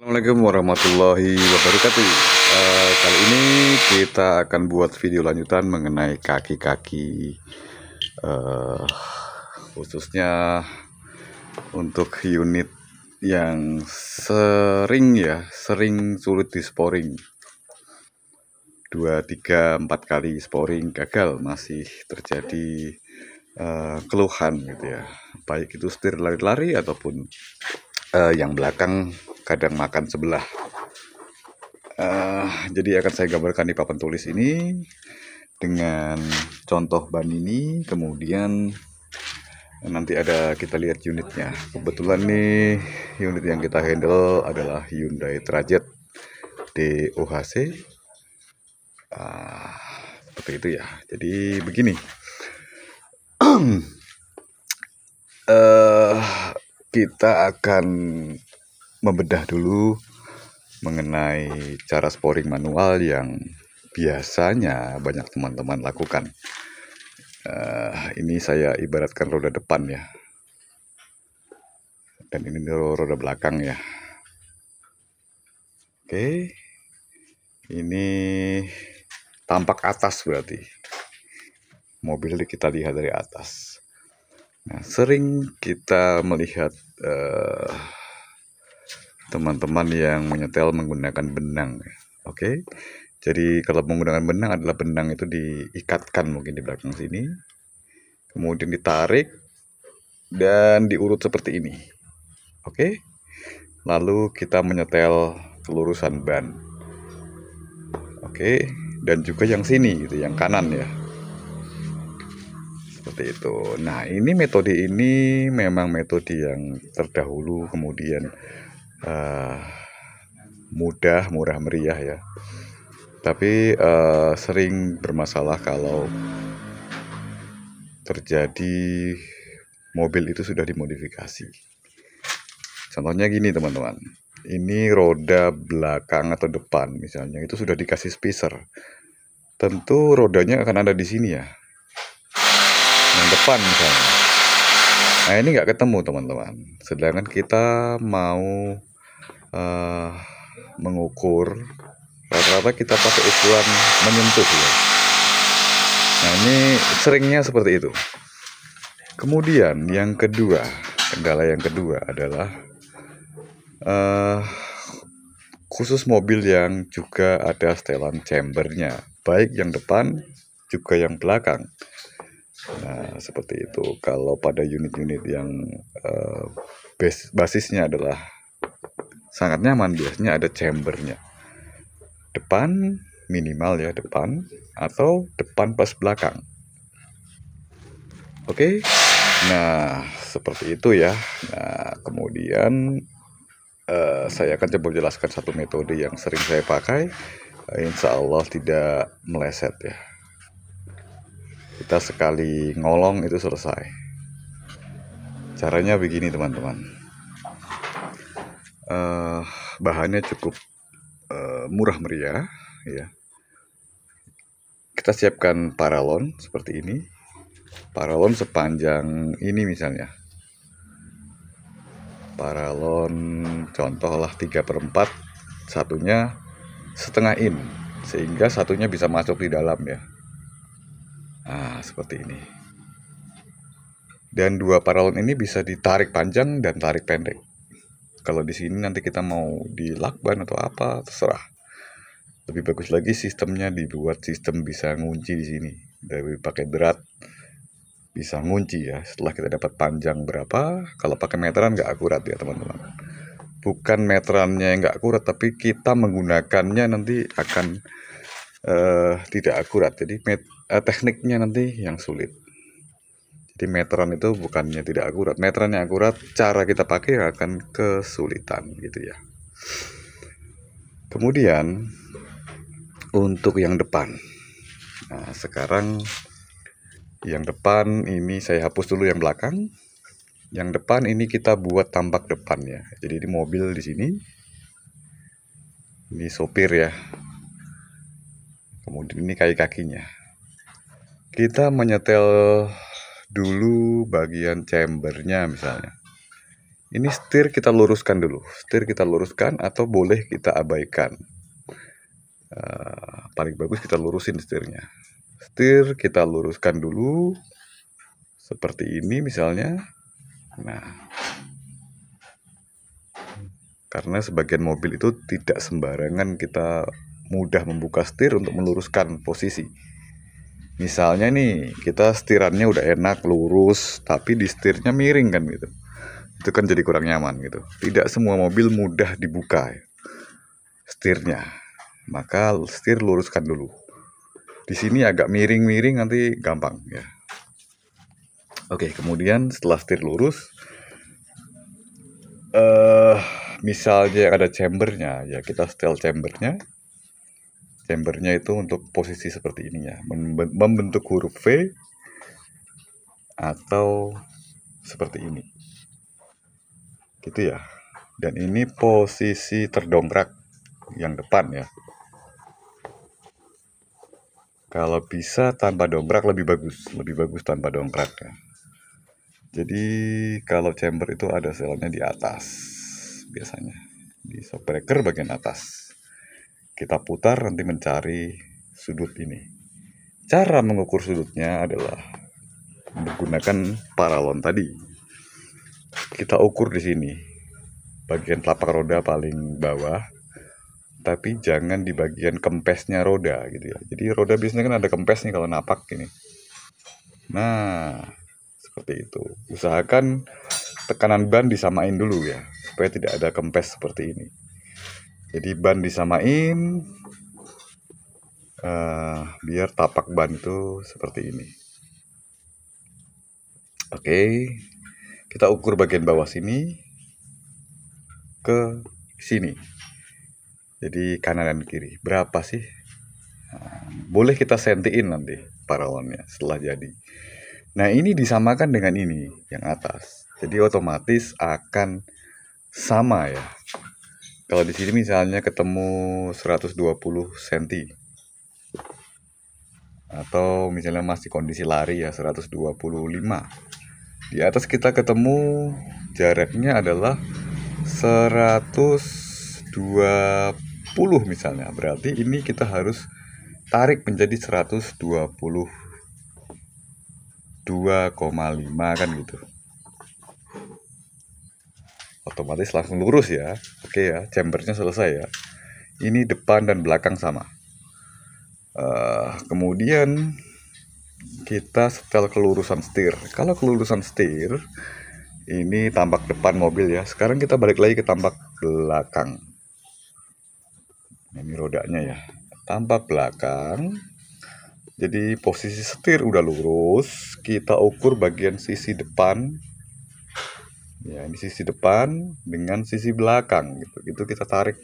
Assalamualaikum warahmatullahi wabarakatuh. Kali ini kita akan buat video lanjutan mengenai kaki-kaki, eh, khususnya untuk unit yang sering sulit di sporing. 2, 3, 4 kali sporing gagal, masih terjadi keluhan gitu ya. Baik itu setir lari-lari ataupun yang belakang kadang makan sebelah. Jadi akan saya gambarkan di papan tulis ini dengan contoh ban ini, kemudian nanti ada kita lihat unitnya. Kebetulan nih unit yang kita handle adalah Hyundai Trajet DOHC. Seperti itu ya. Jadi begini, kita akan membedah dulu mengenai cara sporing manual yang biasanya banyak teman-teman lakukan. Ini saya ibaratkan roda depan ya, dan ini roda belakang ya. Oke, ini tampak atas, berarti mobil kita lihat dari atas. Nah, sering kita melihat teman-teman yang menyetel menggunakan benang. Oke, jadi kalau menggunakan benang adalah benang itu diikatkan mungkin di belakang sini, kemudian ditarik dan diurut seperti ini. Oke, lalu kita menyetel kelurusan ban. Oke, dan juga yang sini gitu, yang kanan ya, seperti itu. Nah, ini metode ini memang metode yang terdahulu, kemudian murah meriah ya, tapi sering bermasalah kalau terjadi mobil itu sudah dimodifikasi. Contohnya gini teman-teman, ini roda belakang atau depan misalnya itu sudah dikasih spacer, tentu rodanya akan ada di sini ya, yang depan misalnya. Nah, ini nggak ketemu teman-teman, sedangkan kita mau mengukur, rata-rata kita pakai ukuran menyentuh ya. Nah, ini seringnya seperti itu. Kemudian yang kedua, kendala yang kedua adalah khusus mobil yang juga ada setelan chambernya, baik yang depan juga yang belakang. Nah, seperti itu. Kalau pada unit-unit yang basisnya adalah sangat nyaman, biasanya ada chambernya. Depan minimal ya, depan atau depan plus belakang. Oke, nah seperti itu ya. Nah, kemudian saya akan coba jelaskan satu metode yang sering saya pakai. Insya Allah tidak meleset ya. Kita sekali ngolong itu selesai. Caranya begini teman-teman. Bahannya cukup murah meriah ya. Kita siapkan paralon seperti ini. Paralon sepanjang ini misalnya. Paralon contohlah 3/4, satunya setengah in, sehingga satunya bisa masuk di dalam ya. Nah, seperti ini. Dan 2 paralon ini bisa ditarik panjang dan tarik pendek. Kalau di sini nanti kita mau di lakban atau apa, terserah. Lebih bagus lagi sistemnya dibuat sistem bisa ngunci di sini. Dari pakai berat bisa ngunci ya. Setelah kita dapat panjang berapa, kalau pakai meteran nggak akurat ya teman-teman. Bukan meterannya yang nggak akurat, tapi kita menggunakannya nanti akan tidak akurat. Jadi tekniknya nanti yang sulit. Jadi meteran itu bukannya tidak akurat, meteran yang akurat, cara kita pakai akan kesulitan gitu ya. Kemudian untuk yang depan, nah sekarang yang depan ini saya hapus dulu yang belakang. Yang depan ini kita buat tampak depan ya. Jadi di mobil di sini, ini sopir ya. Kemudian ini kaki-kakinya. Kita menyetel dulu bagian chambernya misalnya. Ini setir kita luruskan dulu. Setir kita luruskan atau boleh kita abaikan. Paling bagus kita lurusin setirnya. Setir kita luruskan dulu. Seperti ini misalnya. Nah, karena sebagian mobil itu tidak sembarangan kita mudah membuka setir untuk meluruskan posisi. Misalnya nih, kita setirannya udah enak, lurus, tapi di setirnya miring kan gitu. Itu kan jadi kurang nyaman gitu. Tidak semua mobil mudah dibuka ya, setirnya. Maka setir luruskan dulu. Di sini agak miring-miring nanti gampang ya. Oke, kemudian setelah setir lurus, misalnya ada chambernya, ya kita setel chambernya. Chambernya itu untuk posisi seperti ini ya, membentuk huruf V atau seperti ini, gitu ya. Dan ini posisi terdongkrak yang depan ya. Kalau bisa tanpa dongkrak lebih bagus tanpa dongkrak ya. Jadi kalau chamber itu ada selnya di atas, biasanya di shockbreaker bagian atas. Kita putar nanti mencari sudut ini. Cara mengukur sudutnya adalah menggunakan paralon tadi. Kita ukur di sini, bagian telapak roda paling bawah, tapi jangan di bagian kempesnya roda gitu ya. Jadi roda biasanya kan ada kempes nih kalau napak ini. Nah, seperti itu. Usahakan tekanan ban disamain dulu ya, supaya tidak ada kempes seperti ini. Jadi ban disamain, biar tapak ban itu seperti ini. Oke, kita ukur bagian bawah sini ke sini. Jadi kanan dan kiri. Berapa sih? Nah, boleh kita sentiin nanti paralonnya setelah jadi. Nah, ini disamakan dengan ini yang atas. Jadi otomatis akan sama ya. Kalau di sini misalnya ketemu 120 cm. Atau misalnya masih kondisi lari ya 125. Di atas kita ketemu jaraknya adalah 120 misalnya. Berarti ini kita harus tarik menjadi 122,5 kan gitu. Otomatis langsung lurus ya. Oke ya, chambernya selesai ya. Ini depan dan belakang sama. Kemudian kita setel kelurusan setir. Kalau kelurusan setir ini tampak depan mobil ya. Sekarang kita balik lagi ke tampak belakang. Ini rodanya ya. Tampak belakang. Jadi posisi setir udah lurus. Kita ukur bagian sisi depan. Ya, ini sisi depan dengan sisi belakang gitu. Itu kita tarik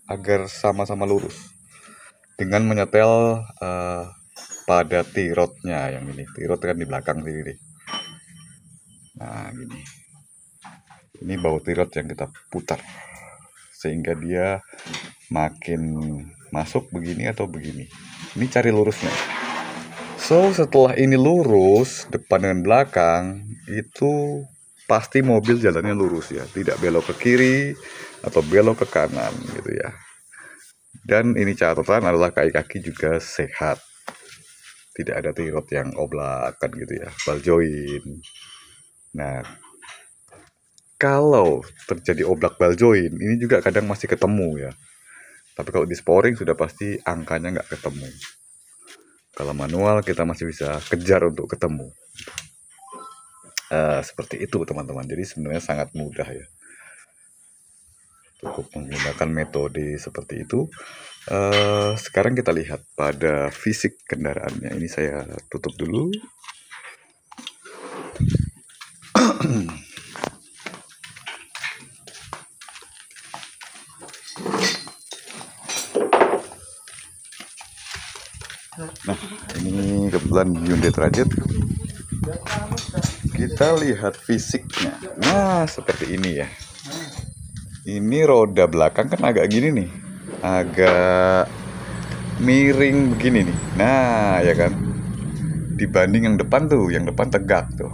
agar sama-sama lurus. Dengan menyetel pada tirotnya yang ini. Tirot kan di belakang sini. Nah, gini. Ini baut tirot yang kita putar. Sehingga dia makin masuk begini atau begini. Ini cari lurusnya. So, setelah ini lurus, depan dan belakang, itu pasti mobil jalannya lurus ya. Tidak belok ke kiri atau belok ke kanan gitu ya. Dan ini catatan adalah kaki-kaki juga sehat. Tidak ada tirot yang oblak kan gitu ya, ball joint. Nah, kalau terjadi oblak ball joint, ini juga kadang masih ketemu ya. Tapi kalau di sporing sudah pasti angkanya nggak ketemu. Kalau manual kita masih bisa kejar untuk ketemu. Seperti itu teman-teman. Jadi sebenarnya sangat mudah ya. Cukup menggunakan metode seperti itu. Sekarang kita lihat pada fisik kendaraannya. Ini saya tutup dulu. Nah, ini kebetulan Hyundai Trajet. Kita lihat fisiknya. Nah, seperti ini ya. Ini roda belakang kan agak gini nih. Agak miring begini nih. Nah, ya kan. Dibanding yang depan tuh, yang depan tegak tuh.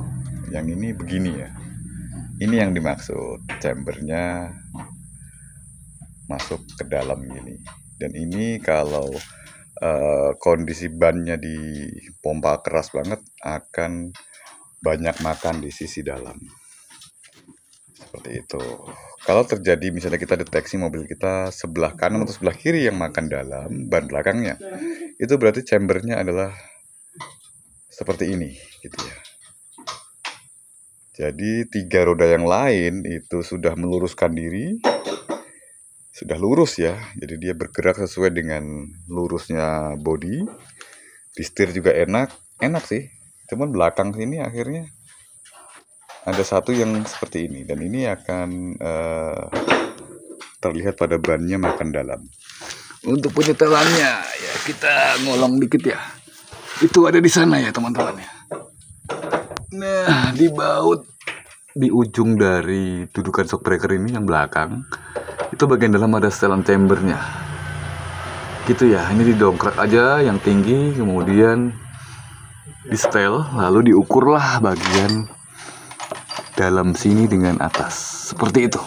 Yang ini begini ya. Ini yang dimaksud, chambernya masuk ke dalam gini. Dan ini kalau kondisi bannya di pompa keras banget akan banyak makan di sisi dalam. Seperti itu. Kalau terjadi misalnya kita deteksi mobil kita sebelah kanan atau sebelah kiri yang makan dalam ban belakangnya, itu berarti chambernya adalah seperti ini gitu ya. Jadi 3 roda yang lain itu sudah meluruskan diri, sudah lurus ya. Jadi dia bergerak sesuai dengan lurusnya bodi. Di setir juga enak sih. Cuman belakang sini akhirnya ada satu yang seperti ini, dan ini akan terlihat pada bannya makan dalam. Untuk penyetelannya ya kita ngolong dikit ya. Itu ada di sana ya teman-teman ya. Nah, di baut di ujung dari dudukan shock breaker ini yang belakang, itu bagian dalam ada setelan chambernya. Gitu ya, ini didongkrak aja yang tinggi, kemudian di setel, lalu diukurlah bagian dalam sini dengan atas. Seperti itu.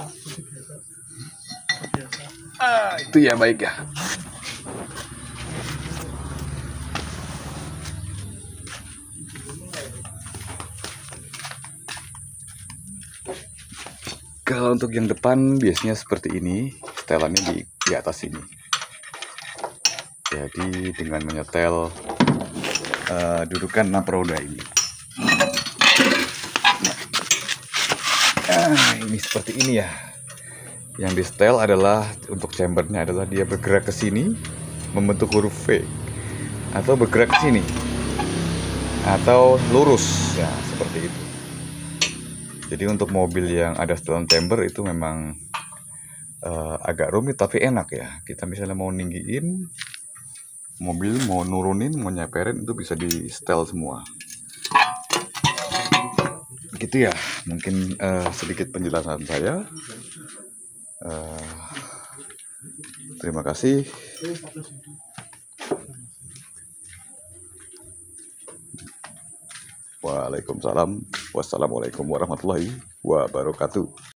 Itu ya baik ya. Kalau untuk yang depan biasanya seperti ini, setelannya di atas sini. Jadi dengan menyetel dudukan 6 roda ini. Ini seperti ini ya. Yang di setel adalah untuk chambernya adalah dia bergerak ke sini membentuk huruf V, atau bergerak ke sini, atau lurus ya, seperti itu. Jadi untuk mobil yang ada setelan chamber itu memang agak rumit tapi enak ya. Kita misalnya mau ninggiin mobil, mau nurunin, mau nyeperin, itu bisa di setel semua. Begitu ya, mungkin sedikit penjelasan saya. Terima kasih. Waalaikumsalam. Wassalamualaikum warahmatullahi wabarakatuh.